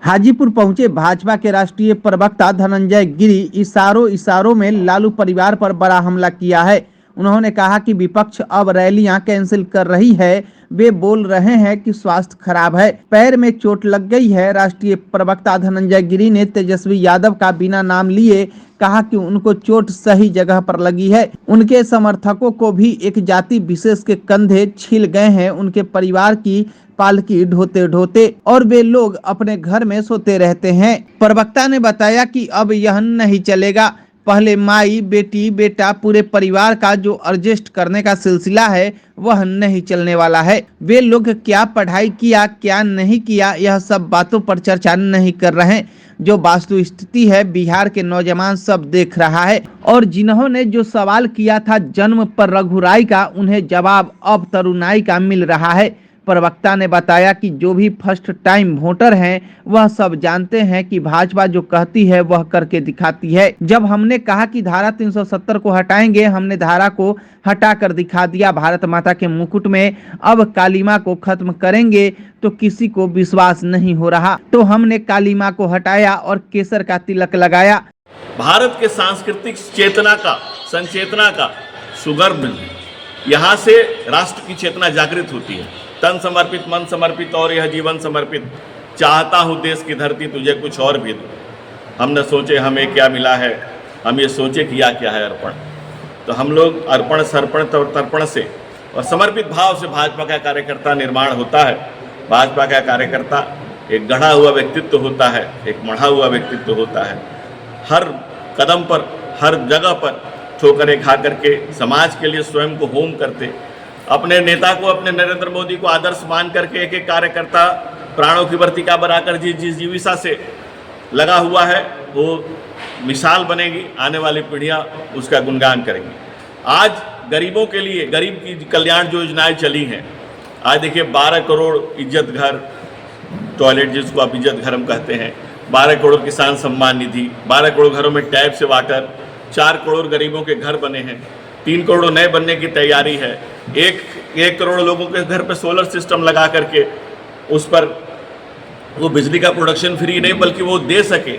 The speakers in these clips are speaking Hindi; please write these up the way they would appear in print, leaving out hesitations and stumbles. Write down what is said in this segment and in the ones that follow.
हाजीपुर पहुंचे भाजपा के राष्ट्रीय प्रवक्ता धनंजय गिरी इशारों में लालू परिवार पर बड़ा हमला किया है। उन्होंने कहा कि विपक्ष अब रैलियां कैंसिल कर रही है। वे बोल रहे हैं कि स्वास्थ्य खराब है, पैर में चोट लग गई है। राष्ट्रीय प्रवक्ता धनंजय गिरी ने तेजस्वी यादव का बिना नाम लिए कहा कि उनको चोट सही जगह पर लगी है। उनके समर्थकों को भी एक जाति विशेष के कंधे छिल गए हैं। उनके परिवार की पालकी ढोते ढोते और वे लोग अपने घर में सोते रहते हैं। प्रवक्ता ने बताया कि अब यह नहीं चलेगा। पहले माई, बेटी, बेटा, पूरे परिवार का जो एडजस्ट करने का सिलसिला है वह नहीं चलने वाला है। वे लोग क्या पढ़ाई किया, क्या नहीं किया, यह सब बातों पर चर्चा नहीं कर रहे हैं। जो वास्तु स्थिति है बिहार के नौजवान सब देख रहा है। और जिन्होंने जो सवाल किया था जन्म पर रघुराई का, उन्हें जवाब अब तरुणाई का मिल रहा है। प्रवक्ता ने बताया कि जो भी फर्स्ट टाइम वोटर हैं वह सब जानते हैं कि भाजपा जो कहती है वह करके दिखाती है। जब हमने कहा कि धारा 370 को हटाएंगे, हमने धारा को हटा कर दिखा दिया। भारत माता के मुकुट में अब कालीमा को खत्म करेंगे तो किसी को विश्वास नहीं हो रहा, तो हमने कालीमा को हटाया और केसर का तिलक लगाया। भारत के सांस्कृतिक चेतना का, संचेतना का सुगर्भ, यहाँ से राष्ट्र की चेतना जागृत होती है। तन समर्पित, मन समर्पित और यह जीवन समर्पित, चाहता हूँ देश की धरती तुझे कुछ और भी दो। हम न सोचे हमें क्या मिला है, हम ये सोचे किया क्या है अर्पण। तो हम लोग अर्पण, सर्पण, तर्पण से और समर्पित भाव से भाजपा का कार्यकर्ता निर्माण होता है। भाजपा का कार्यकर्ता एक गढ़ा हुआ व्यक्तित्व होता है, एक मढ़ा हुआ व्यक्तित्व होता है। हर कदम पर, हर जगह पर ठोकरें खा करके समाज के लिए स्वयं को होम करते, अपने नेता को, अपने नरेंद्र मोदी को आदर्श मान करके एक एक कार्यकर्ता प्राणों की वर्तिका बनाकर जिस जीविका से लगा हुआ है वो मिसाल बनेगी। आने वाली पीढ़ियां उसका गुणगान करेंगी। आज गरीबों के लिए, गरीब की कल्याण योजनाएं चली हैं। आज देखिए 12 करोड़ इज्जत घर, टॉयलेट जिसको आप इज्जत घर हम कहते हैं, 12 करोड़ किसान सम्मान निधि, 12 करोड़ घरों में टैप से वाटर, 4 करोड़ गरीबों के घर बने हैं, 3 करोड़ नए बनने की तैयारी है। एक करोड़ लोगों के घर पे सोलर सिस्टम लगा करके उस पर वो बिजली का प्रोडक्शन फ्री नहीं बल्कि वो दे सके,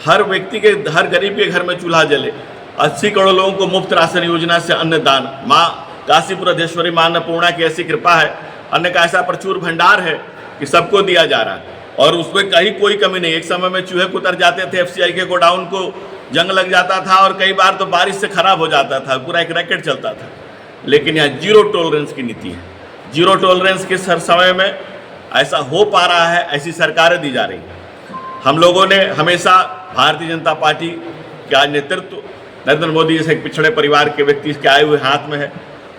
हर व्यक्ति के, हर गरीब के घर में चूल्हा जले। 80 करोड़ लोगों को मुफ्त राशन योजना से अन्नदान। माँ काशीपुराधीश्वरी माँ अन्नपूर्णा की ऐसी कृपा है, अन्न का ऐसा प्रचुर भंडार है कि सबको दिया जा रहा है और उसमें कहीं कोई कमी नहीं। एक समय में चूहे कुतर जाते थे, FCI के गोडाउन को जंग लग जाता था और कई बार तो बारिश से खराब हो जाता था, पूरा एक रैकेट चलता था। लेकिन यहाँ जीरो टॉलरेंस की नीति है। जीरो टॉलरेंस के समय में ऐसा हो पा रहा है, ऐसी सरकारें दी जा रही हैं। हम लोगों ने हमेशा भारतीय जनता पार्टी का नेतृत्व नरेंद्र मोदी जैसे एक पिछड़े परिवार के व्यक्ति के आए हुए हाथ में है।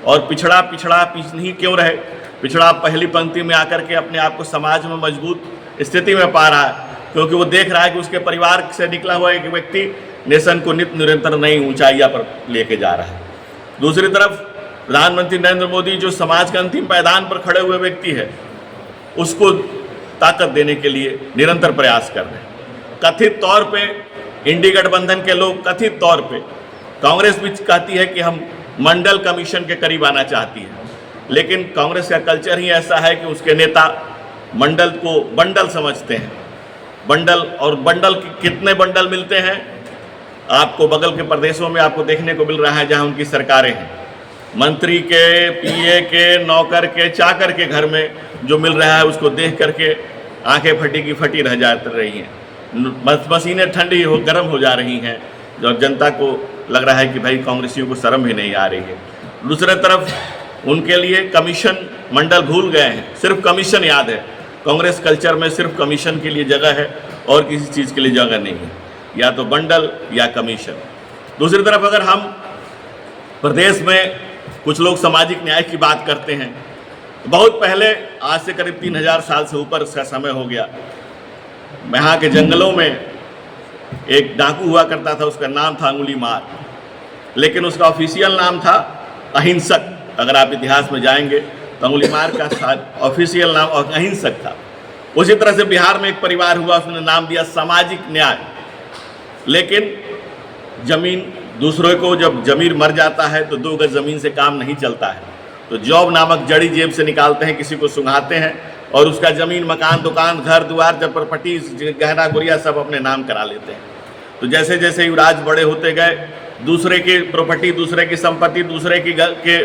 और पिछड़ा पीछे नहीं क्यों रहे, पिछड़ा पहली पंक्ति में आकर के अपने आप को समाज में मजबूत स्थिति में पा रहा है, क्योंकि वो देख रहा है कि उसके परिवार से निकला हुआ एक व्यक्ति नेशन को निरंतर नई ऊंचाइयां पर लेके जा रहा है। दूसरी तरफ प्रधानमंत्री नरेंद्र मोदी जो समाज के अंतिम पायदान पर खड़े हुए व्यक्ति है, उसको ताकत देने के लिए निरंतर प्रयास कर रहे हैं। कथित तौर पे इंडी गठबंधन के लोग, कथित तौर पे कांग्रेस भी कहती है कि हम मंडल कमीशन के करीब आना चाहती है, लेकिन कांग्रेस का कल्चर ही ऐसा है कि उसके नेता मंडल को बंडल समझते हैं। बंडल, और बंडल कितने बंडल मिलते हैं आपको बगल के प्रदेशों में आपको देखने को मिल रहा है, जहां उनकी सरकारें हैं। मंत्री के, PA के, नौकर के, चाकर के घर में जो मिल रहा है उसको देख करके आंखें फटी की फटी रह जा रही हैं। मशीनें ठंडी हो, गर्म हो जा रही हैं, और जनता को लग रहा है कि भाई कांग्रेसियों को शर्म भी नहीं आ रही है। दूसरी तरफ उनके लिए कमीशन मंडल भूल गए हैं, सिर्फ कमीशन याद है। कांग्रेस कल्चर में सिर्फ कमीशन के लिए जगह है और किसी चीज़ के लिए जगह नहीं है, या तो बंडल या कमीशन। दूसरी तरफ अगर हम प्रदेश में कुछ लोग सामाजिक न्याय की बात करते हैं, बहुत पहले, आज से करीब 3000 साल से ऊपर का समय हो गया, यहाँ के जंगलों में एक डाकू हुआ करता था, उसका नाम था अंगुली मार, लेकिन उसका ऑफिशियल नाम था अहिंसक। अगर आप इतिहास में जाएंगे तो अंगुली मार का ऑफिशियल नाम अहिंसक था। उसी तरह से बिहार में एक परिवार हुआ, उसने नाम दिया सामाजिक न्याय। लेकिन जमीन, दूसरों को जब जमीर मर जाता है तो 2 गज जमीन से काम नहीं चलता है, तो जॉब नामक जड़ी जेब से निकालते हैं, किसी को सुंघाते हैं और उसका जमीन, मकान, दुकान, घर द्वार, जब प्रॉपर्टी, गहना गुड़िया सब अपने नाम करा लेते हैं। तो जैसे जैसे युवराज बड़े होते गए, दूसरे की प्रॉपर्टी, दूसरे की संपत्ति, दूसरे की के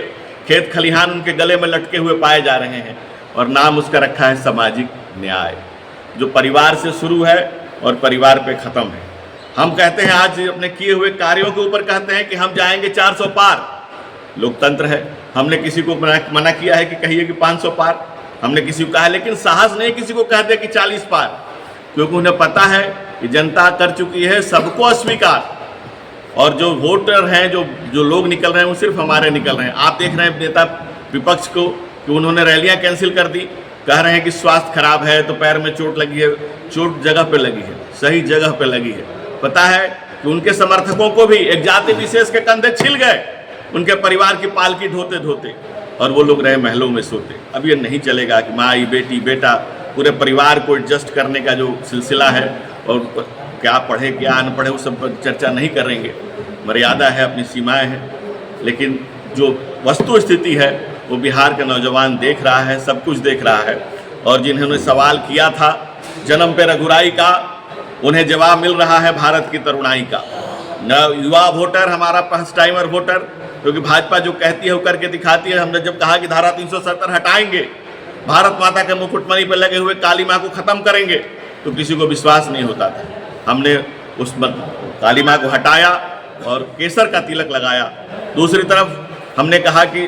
खेत खलिहान उनके गले में लटके हुए पाए जा रहे हैं, और नाम उसका रखा है सामाजिक न्याय, जो परिवार से शुरू है और परिवार पे ख़त्म है। हम कहते हैं, आज अपने किए हुए कार्यों के ऊपर कहते हैं कि हम जाएंगे 400 पार। लोकतंत्र है, हमने किसी को मना किया है कि कहिए कि 500 पार, हमने किसी को कहा है, लेकिन साहस नहीं किसी को कहते कि 40 पार, क्योंकि उन्हें पता है कि जनता कर चुकी है सबको अस्वीकार, और जो वोटर हैं, जो लोग निकल रहे हैं, वो सिर्फ हमारे निकल रहे हैं। आप देख रहे हैं नेता विपक्ष को कि उन्होंने रैलियां कैंसिल कर दी, कह रहे हैं कि स्वास्थ्य खराब है तो पैर में चोट लगी है। चोट जगह पे लगी है, सही जगह पे लगी है। पता है कि उनके समर्थकों को भी एक जाति विशेष के कंधे छिल गए, उनके परिवार की पालकी ढोते ढोते, और वो लोग रहे महलों में सोते। अब ये नहीं चलेगा कि माँ, बेटी, बेटा, पूरे परिवार को एडजस्ट करने का जो सिलसिला है, और क्या पढ़े क्या अनपढ़े, वो सब पर चर्चा नहीं करेंगे। मर्यादा है, अपनी सीमाएं हैं, लेकिन जो वस्तु स्थिति है वो बिहार का नौजवान देख रहा है, सब कुछ देख रहा है। और जिन्होंने सवाल किया था जन्म पे रघुराई का, उन्हें जवाब मिल रहा है भारत की तरुणाई का। न युवा वोटर, हमारा फर्स्ट टाइमर वोटर, क्योंकि भाजपा जो कहती है वो करके दिखाती है। हमने जब कहा कि धारा 370 हटाएंगे, भारत माता के मुकुटमणि पर लगे हुए काली माँ को खत्म करेंगे, तो किसी को विश्वास नहीं होता था। हमने उस काली माँ को हटाया और केसर का तिलक लगाया। दूसरी तरफ हमने कहा कि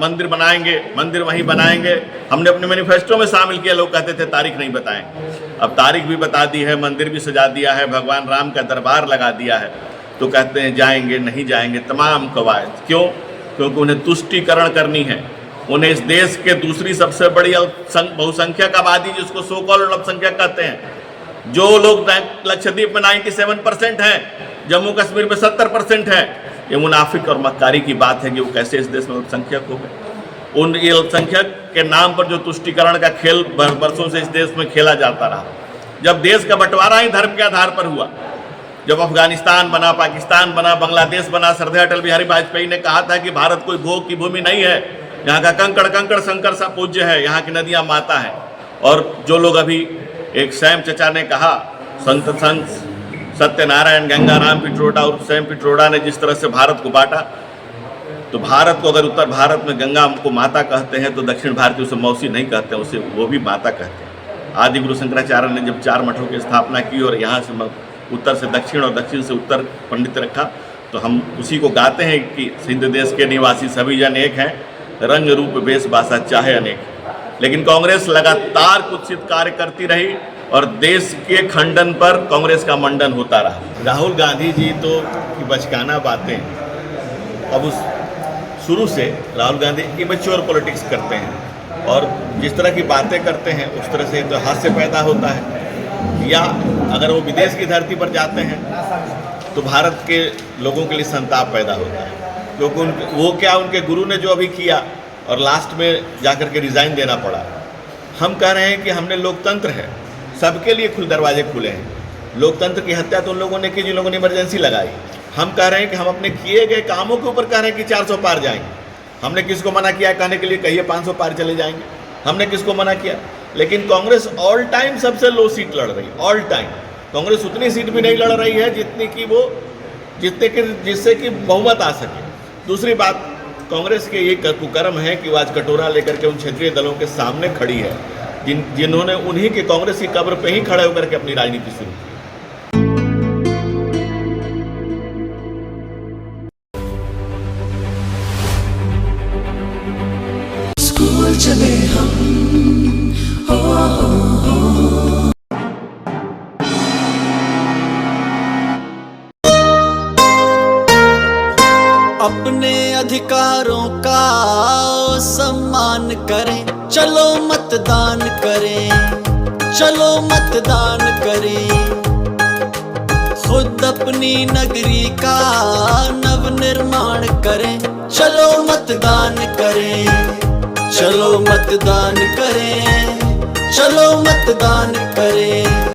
मंदिर बनाएंगे, मंदिर वहीं बनाएंगे, हमने अपने मैनिफेस्टो में शामिल किया। लोग कहते थे तारीख नहीं बताएंगे, अब तारीख भी बता दी है, मंदिर भी सजा दिया है, भगवान राम का दरबार लगा दिया है, तो कहते हैं जाएंगे नहीं जाएंगे, तमाम कवायद। क्यों? क्योंकि उन्हें तुष्टीकरण करनी है। उन्हें इस देश के दूसरी सबसे बड़ी बहुसंख्यक आबादी, जिसको सो कॉल्ड अल्पसंख्यक कहते हैं, जो लोग लक्षद्वीप में 97% हैं, जम्मू कश्मीर में 70% है, ये मुनाफिक और मक्कारी की बात है कि वो कैसे इस देश में अल्पसंख्यक हो गए। उन ये अल्पसंख्यक के नाम पर जो तुष्टीकरण का खेल बरसों से इस देश में खेला जाता रहा। जब देश का बंटवारा ही धर्म के आधार पर हुआ, जब अफगानिस्तान बना, पाकिस्तान बना, बांग्लादेश बना, श्रद्धेय अटल बिहारी वाजपेयी ने कहा था कि भारत कोई भोग की भूमि नहीं है, यहाँ का कंकड़ कंकड़ शंकर सा पूज्य है, यहाँ की नदियाँ माता है। और जो लोग अभी, एक सैम चचा ने कहा, संत सत्यनारायण गंगाराम पिट्रोडा और सैम पिट्रोडा ने जिस तरह से भारत को बांटा, तो भारत को अगर उत्तर भारत में गंगा को माता कहते हैं, तो दक्षिण भारतीय उसे मौसी नहीं कहते, उसे वो भी माता कहते हैं। आदि गुरु शंकराचार्य ने जब 4 मठों की स्थापना की और यहाँ से उत्तर से दक्षिण और दक्षिण से उत्तर पंडित रखा, तो हम उसी को गाते हैं कि सिंध देश के निवासी सभी जन एक हैं, रंग रूप वेश भाषा चाहे अनेक। लेकिन कांग्रेस लगातार कुत्सित कार्य करती रही और देश के खंडन पर कांग्रेस का मंडन होता रहा। राहुल गांधी जी तो की बचकाना बातें, अब उस शुरू से राहुल गांधी इमेच्योर पॉलिटिक्स करते हैं, और जिस तरह की बातें करते हैं उस तरह से तो हास्य पैदा होता है। या अगर वो विदेश की धरती पर जाते हैं तो भारत के लोगों के लिए संताप पैदा होता है, क्योंकि उनके गुरु ने जो अभी किया और लास्ट में जाकर के रिज़ाइन देना पड़ा। हम कह रहे हैं कि हमने लोकतंत्र है, सबके लिए दरवाजे खुले हैं। लोकतंत्र की हत्या तो उन लोगों ने की जिन लोगों ने इमरजेंसी लगाई। हम कह रहे हैं कि हम अपने किए गए कामों के ऊपर कह रहे हैं कि 400 पार जाएंगे। हमने किसको मना किया कहने के लिए, कहिए 500 पार चले जाएंगे, हमने किसको मना किया? लेकिन कांग्रेस ऑल टाइम सबसे लो सीट लड़ रही है, ऑल टाइम। कांग्रेस उतनी सीट भी नहीं लड़ रही है जिससे कि बहुमत आ सके। दूसरी बात, कांग्रेस के ये कुकर्म है कि वो आज कटोरा लेकर के उन क्षेत्रीय दलों के सामने खड़ी है, जिन्होंने उन्हीं के कांग्रेस की कब्र पे ही खड़े होकर के अपनी राजनीति शुरू की। स्कूल चले हम, अपने अधिकारों का सम्मान करें, चलो मतदान करें, चलो मतदान करें। खुद अपनी नगरी का नव निर्माण करें, चलो मतदान करें, चलो मतदान करें, चलो मतदान करें।